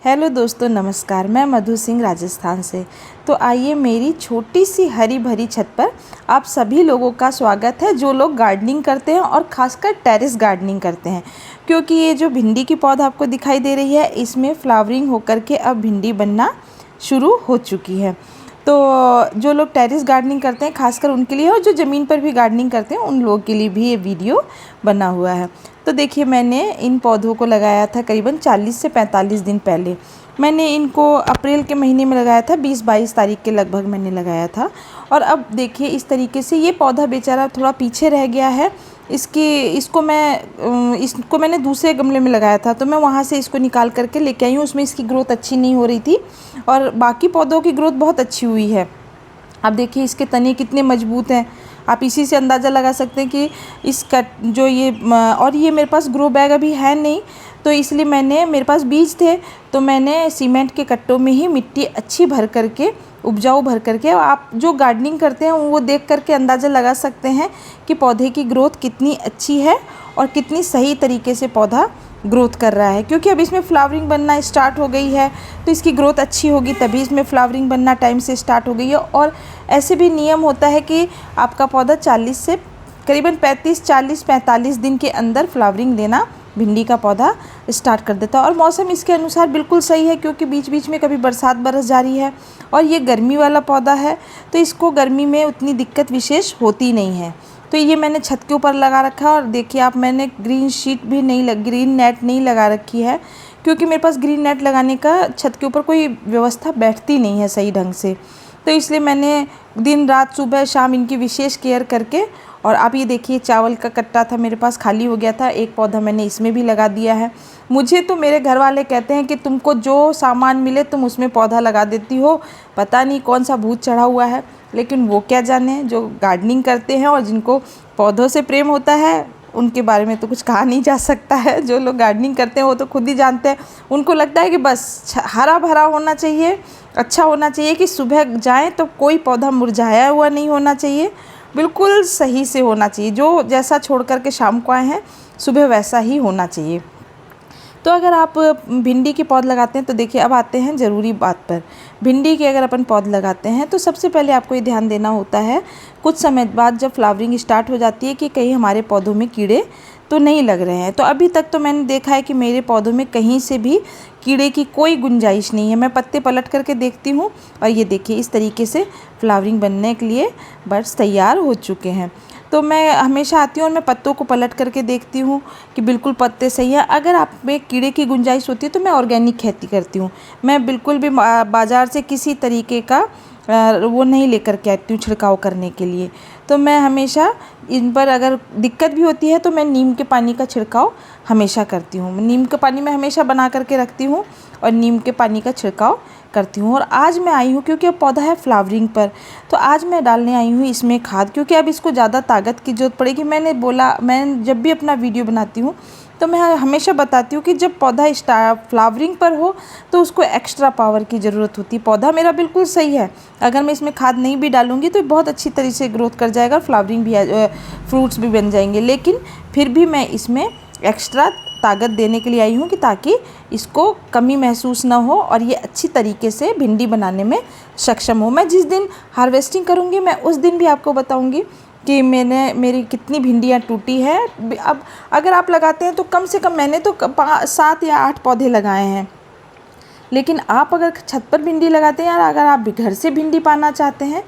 Hello दोस्तों, नमस्कार। मैं मधु सिंह राजस्थान से। तो आइए, मेरी छोटी सी हरी भरी छत पर आप सभी लोगों का स्वागत है जो लोग गार्डनिंग करते हैं और ख़ासकर टेरेस गार्डनिंग करते हैं। क्योंकि ये जो भिंडी की पौधा आपको दिखाई दे रही है, इसमें फ्लावरिंग होकर के अब भिंडी बनना शुरू हो चुकी है। तो जो लोग टेरेस गार्डनिंग करते हैं खासकर उनके लिए, और जो ज़मीन पर भी गार्डनिंग करते हैं उन लोगों के लिए भी ये वीडियो बना हुआ है। तो देखिए, मैंने इन पौधों को लगाया था करीबन 40 से 45 दिन पहले। मैंने इनको अप्रैल के महीने में लगाया था, 20-22 तारीख के लगभग मैंने लगाया था। और अब देखिए, इस तरीके से ये पौधा बेचारा थोड़ा पीछे रह गया है। इसको मैंने दूसरे गमले में लगाया था, तो मैं वहाँ से इसको निकाल करके लेके आई हूँ। उसमें इसकी ग्रोथ अच्छी नहीं हो रही थी और बाकी पौधों की ग्रोथ बहुत अच्छी हुई है। अब देखिए, इसके तने कितने मजबूत हैं। आप इसी से अंदाज़ा लगा सकते हैं कि और ये मेरे पास ग्रो बैग अभी है नहीं, तो इसलिए मेरे पास बीज थे, तो मैंने सीमेंट के कट्टों में ही मिट्टी अच्छी भर करके, उपजाऊ भर करके, आप जो गार्डनिंग करते हैं वो देख करके अंदाज़ा लगा सकते हैं कि पौधे की ग्रोथ कितनी अच्छी है और कितनी सही तरीके से पौधा ग्रोथ कर रहा है। क्योंकि अब इसमें फ्लावरिंग बनना स्टार्ट हो गई है, तो इसकी ग्रोथ अच्छी होगी, तभी इसमें फ्लावरिंग बनना टाइम से स्टार्ट हो गई है। और ऐसे भी नियम होता है कि आपका पौधा 40 से करीबन 40-45 दिन के अंदर फ्लावरिंग देना भिंडी का पौधा स्टार्ट कर देता है। और मौसम इसके अनुसार बिल्कुल सही है, क्योंकि बीच बीच में कभी बरसात बरस जा रही है और ये गर्मी वाला पौधा है, तो इसको गर्मी में उतनी दिक्कत विशेष होती नहीं है। तो ये मैंने छत के ऊपर लगा रखा है। और देखिए आप, मैंने ग्रीन नेट नहीं लगा रखी है, क्योंकि मेरे पास ग्रीन नेट लगाने का छत के ऊपर कोई व्यवस्था बैठती नहीं है सही ढंग से। तो इसलिए मैंने दिन रात सुबह शाम इनकी विशेष केयर करके, और आप ये देखिए, चावल का कट्टा था मेरे पास, खाली हो गया था, एक पौधा मैंने इसमें भी लगा दिया है। मुझे तो मेरे घर वाले कहते हैं कि तुमको जो सामान मिले तुम उसमें पौधा लगा देती हो, पता नहीं कौन सा भूत चढ़ा हुआ है। लेकिन वो क्या जाने, जो गार्डनिंग करते हैं और जिनको पौधों से प्रेम होता है उनके बारे में तो कुछ कहा नहीं जा सकता है। जो लोग गार्डनिंग करते हैं वो तो खुद ही जानते हैं। उनको लगता है कि बस हरा भरा होना चाहिए, अच्छा होना चाहिए, कि सुबह जाएं तो कोई पौधा मुरझाया हुआ नहीं होना चाहिए, बिल्कुल सही से होना चाहिए। जो जैसा छोड़ कर के शाम को आए हैं, सुबह वैसा ही होना चाहिए। तो अगर आप भिंडी के पौध लगाते हैं, तो देखिए अब आते हैं ज़रूरी बात पर। भिंडी के अगर अपन पौध लगाते हैं तो सबसे पहले आपको ये ध्यान देना होता है, कुछ समय बाद जब फ्लावरिंग स्टार्ट हो जाती है, कि कहीं हमारे पौधों में कीड़े तो नहीं लग रहे हैं। तो अभी तक तो मैंने देखा है कि मेरे पौधों में कहीं से भी कीड़े की कोई गुंजाइश नहीं है। मैं पत्ते पलट करके देखती हूँ और ये देखिए, इस तरीके से फ्लावरिंग बनने के लिए बड्स तैयार हो चुके हैं। तो मैं हमेशा आती हूँ और मैं पत्तों को पलट करके देखती हूँ कि बिल्कुल पत्ते सही है। अगर आप में कीड़े की गुंजाइश होती है तो मैं ऑर्गेनिक खेती करती हूँ। मैं बिल्कुल भी बाज़ार से किसी तरीके का वो नहीं लेकर के आती हूँ छिड़काव करने के लिए। तो मैं हमेशा इन पर अगर दिक्कत भी होती है तो मैं नीम के पानी का छिड़काव हमेशा करती हूँ। नीम का पानी मैं हमेशा बना करके रखती हूँ और नीम के पानी का छिड़काव करती हूँ। और आज मैं आई हूँ क्योंकि अब पौधा है फ्लावरिंग पर, तो आज मैं डालने आई हूँ इसमें खाद, क्योंकि अब इसको ज़्यादा ताकत की ज़रूरत पड़ेगी। मैंने बोला, मैं जब भी अपना वीडियो बनाती हूँ तो मैं हमेशा बताती हूँ कि जब पौधा फ्लावरिंग पर हो तो उसको एक्स्ट्रा पावर की ज़रूरत होती है। पौधा मेरा बिल्कुल सही है, अगर मैं इसमें खाद नहीं भी डालूँगी तो बहुत अच्छी तरीके से ग्रोथ कर जाएगा और फ्लावरिंग भी फ्रूट्स भी बन जाएंगे। लेकिन फिर भी मैं इसमें एक्स्ट्रा ताकत देने के लिए आई हूँ, कि ताकि इसको कमी महसूस ना हो और ये अच्छी तरीके से भिंडी बनाने में सक्षम हो। मैं जिस दिन हार्वेस्टिंग करूँगी मैं उस दिन भी आपको बताऊँगी कि मेरी कितनी भिंडियाँ टूटी है। अब अगर आप लगाते हैं तो कम से कम, मैंने तो 7 या 8 पौधे लगाए हैं, लेकिन आप अगर छत पर भिंडी लगाते हैं या अगर आप घर से भिंडी पाना चाहते हैं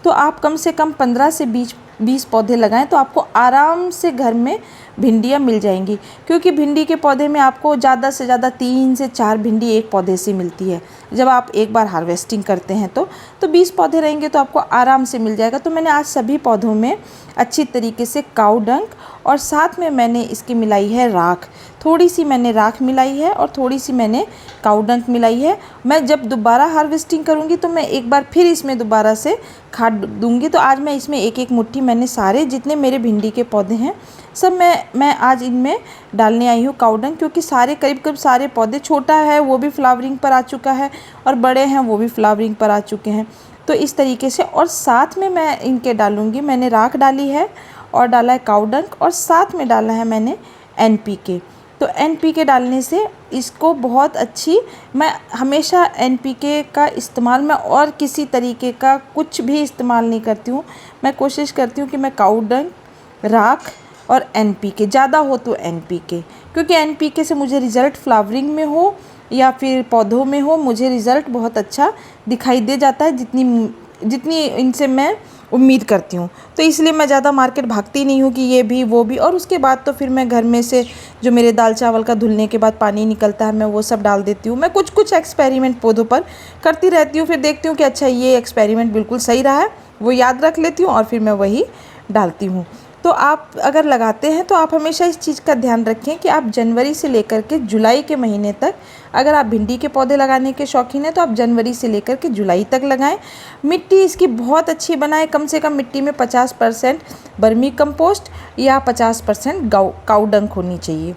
तो आप कम से कम 15 से 20 पौधे लगाएं, तो आपको आराम से घर में भिंडियाँ मिल जाएंगी। क्योंकि भिंडी के पौधे में आपको ज़्यादा से ज़्यादा 3 से 4 भिंडी एक पौधे से मिलती है। जब आप एक बार हार्वेस्टिंग करते हैं तो 20 पौधे रहेंगे तो आपको आराम से मिल जाएगा। तो मैंने आज सभी पौधों में अच्छी तरीके से काऊ डंक और साथ में मैंने इसकी मिलाई है राख। थोड़ी सी मैंने राख मिलाई है और थोड़ी सी मैंने काऊ डंक मिलाई है। मैं जब दोबारा हार्वेस्टिंग करूँगी तो मैं एक बार फिर इसमें दोबारा से खाद दूँगी। तो आज मैं इसमें एक मुट्ठी, मैंने सारे जितने मेरे भिंडी के पौधे हैं सब मैं आज इनमें डालने आई हूँ काऊ डंक, क्योंकि करीब सारे पौधे, छोटा है वो भी फ्लावरिंग पर आ चुका है और बड़े हैं वो भी फ्लावरिंग पर आ चुके हैं। तो इस तरीके से, और साथ में मैं इनके डालूँगी, मैंने राख डाली है और डाला है काऊ डंक और साथ में डाला है मैंने NPK। तो NPK डालने से इसको बहुत अच्छी, मैं हमेशा NPK का इस्तेमाल, मैं और किसी तरीके का कुछ भी इस्तेमाल नहीं करती हूँ। मैं कोशिश करती हूँ कि मैं काऊ डंग, राख और NPK, ज़्यादा हो तो NPK, क्योंकि NPK से मुझे रिज़ल्ट फ्लावरिंग में हो या फिर पौधों में हो, मुझे रिज़ल्ट बहुत अच्छा दिखाई दे जाता है, जितनी इनसे मैं उम्मीद करती हूँ। तो इसलिए मैं ज़्यादा मार्केट भागती नहीं हूँ कि ये भी वो भी। और उसके बाद तो फिर मैं घर में से जो मेरे दाल चावल का धुलने के बाद पानी निकलता है, मैं वो सब डाल देती हूँ। मैं कुछ कुछ एक्सपेरिमेंट पौधों पर करती रहती हूँ, फिर देखती हूँ कि अच्छा ये एक्सपेरिमेंट बिल्कुल सही रहा है, वो याद रख लेती हूँ और फिर मैं वही डालती हूँ। तो आप अगर लगाते हैं तो आप हमेशा इस चीज़ का ध्यान रखें कि आप जनवरी से लेकर के जुलाई के महीने तक, अगर आप भिंडी के पौधे लगाने के शौकीन हैं तो आप जनवरी से लेकर के जुलाई तक लगाएं। मिट्टी इसकी बहुत अच्छी बनाएं, कम से कम मिट्टी में 50% वर्मी कंपोस्ट या 50% काऊ डंग होनी चाहिए,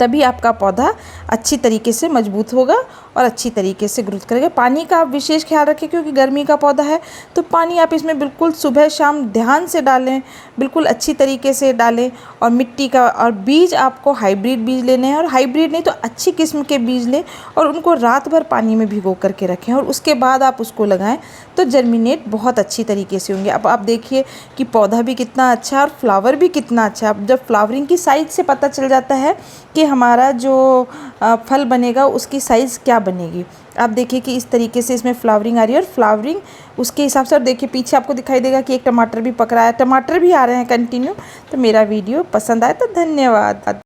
तभी आपका पौधा अच्छी तरीके से मजबूत होगा और अच्छी तरीके से ग्रोथ करेगा। पानी का आप विशेष ख्याल रखें, क्योंकि गर्मी का पौधा है तो पानी आप इसमें बिल्कुल सुबह शाम ध्यान से डालें, बिल्कुल अच्छी तरीके से डालें। और मिट्टी का और बीज आपको हाइब्रिड बीज लेने हैं, और हाइब्रिड नहीं तो अच्छी किस्म के बीज लें और उनको रात भर पानी में भिगो करके रखें और उसके बाद आप उसको लगाएं तो जर्मिनेट बहुत अच्छी तरीके से होंगे। अब आप देखिए कि पौधा भी कितना अच्छा है और फ्लावर भी कितना अच्छा है। अब जब फ्लावरिंग की साइज़ से पता चल जाता है कि हमारा जो फल बनेगा उसकी साइज़ क्या बनेगी। आप देखिए कि इस तरीके से इसमें फ्लावरिंग आ रही है और फ्लावरिंग उसके हिसाब से। और देखिए पीछे आपको दिखाई देगा कि एक टमाटर भी पक रहा है, टमाटर भी आ रहे हैं कंटिन्यू। तो मेरा वीडियो पसंद आए तो धन्यवाद।